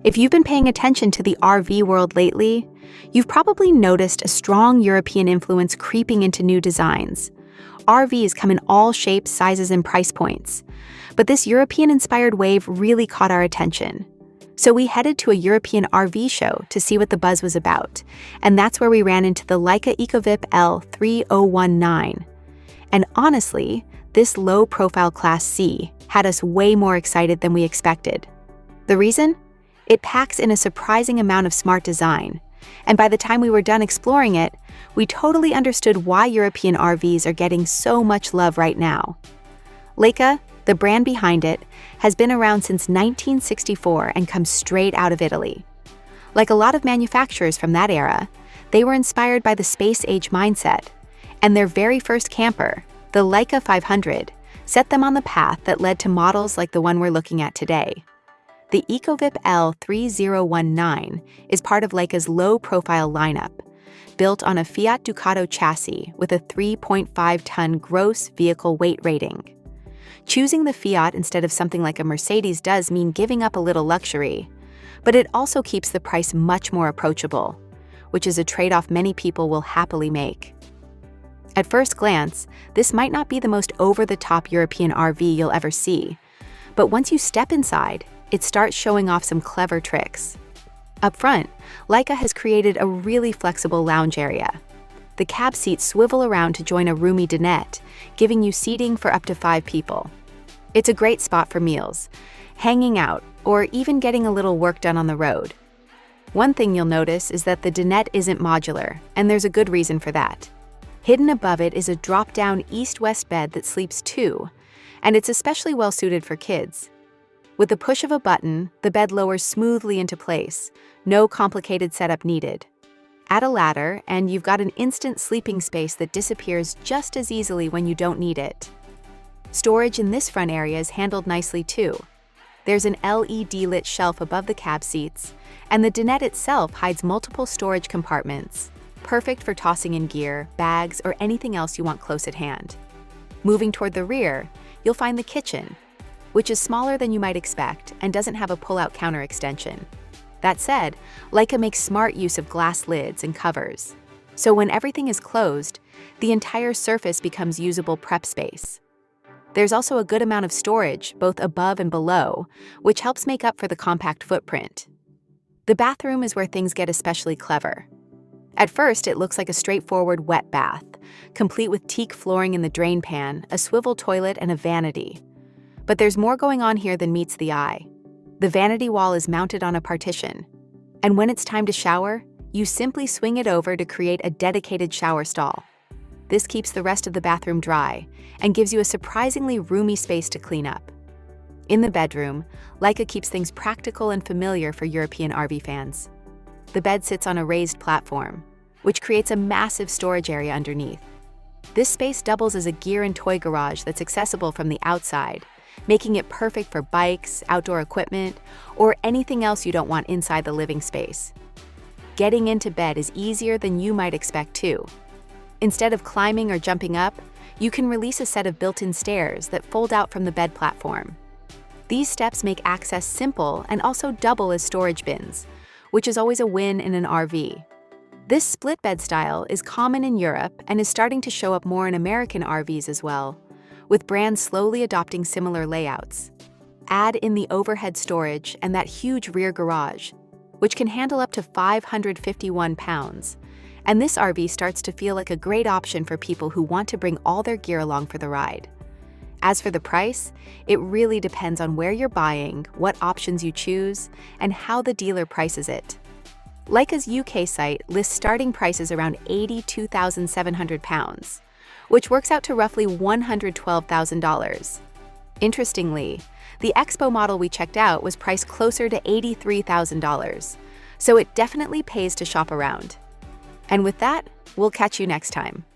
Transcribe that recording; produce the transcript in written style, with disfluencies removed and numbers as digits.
If you've been paying attention to the RV world lately, you've probably noticed a strong European influence creeping into new designs. RVs come in all shapes, sizes, and price points. But this European-inspired wave really caught our attention. So we headed to a European RV show to see what the buzz was about, and that's where we ran into the Leica Ecovip L3019. And honestly, this low-profile Class C had us way more excited than we expected. The reason? It packs in a surprising amount of smart design, and by the time we were done exploring it, we totally understood why European RVs are getting so much love right now. Leica, the brand behind it, has been around since 1964 and comes straight out of Italy. Like a lot of manufacturers from that era, they were inspired by the space-age mindset, and their very first camper, the Leica 500, set them on the path that led to models like the one we're looking at today. The Ecovip L3019 is part of Leica's low-profile lineup, built on a Fiat Ducato chassis with a 3.5-ton gross vehicle weight rating. Choosing the Fiat instead of something like a Mercedes does mean giving up a little luxury, but it also keeps the price much more approachable, which is a trade-off many people will happily make. At first glance, this might not be the most over-the-top European RV you'll ever see, but once you step inside, it starts showing off some clever tricks. Up front, Leica has created a really flexible lounge area. The cab seats swivel around to join a roomy dinette, giving you seating for up to 5 people. It's a great spot for meals, hanging out, or even getting a little work done on the road. One thing you'll notice is that the dinette isn't modular, and there's a good reason for that. Hidden above it is a drop-down east-west bed that sleeps 2, and it's especially well-suited for kids. With the push of a button, the bed lowers smoothly into place, no complicated setup needed. Add a ladder, and you've got an instant sleeping space that disappears just as easily when you don't need it. Storage in this front area is handled nicely too. There's an LED-lit shelf above the cab seats, and the dinette itself hides multiple storage compartments, perfect for tossing in gear, bags, or anything else you want close at hand. Moving toward the rear, you'll find the kitchen, which is smaller than you might expect and doesn't have a pull-out counter extension. That said, Leica makes smart use of glass lids and covers. So when everything is closed, the entire surface becomes usable prep space. There's also a good amount of storage, both above and below, which helps make up for the compact footprint. The bathroom is where things get especially clever. At first, it looks like a straightforward wet bath, complete with teak flooring in the drain pan, a swivel toilet, and a vanity. But there's more going on here than meets the eye. The vanity wall is mounted on a partition, and when it's time to shower, you simply swing it over to create a dedicated shower stall. This keeps the rest of the bathroom dry and gives you a surprisingly roomy space to clean up. In the bedroom, Leica keeps things practical and familiar for European RV fans. The bed sits on a raised platform, which creates a massive storage area underneath. This space doubles as a gear and toy garage that's accessible from the outside, making it perfect for bikes, outdoor equipment, or anything else you don't want inside the living space. Getting into bed is easier than you might expect too. Instead of climbing or jumping up, you can release a set of built-in stairs that fold out from the bed platform. These steps make access simple and also double as storage bins, which is always a win in an RV. This split bed style is common in Europe and is starting to show up more in American RVs as well, with brands slowly adopting similar layouts. Add in the overhead storage and that huge rear garage, which can handle up to 551 pounds, and this RV starts to feel like a great option for people who want to bring all their gear along for the ride. As for the price, it really depends on where you're buying, what options you choose, and how the dealer prices it. Leica's UK site lists starting prices around £82,700, which works out to roughly $112,000. Interestingly, the Expo model we checked out was priced closer to $83,000, so it definitely pays to shop around. And with that, we'll catch you next time.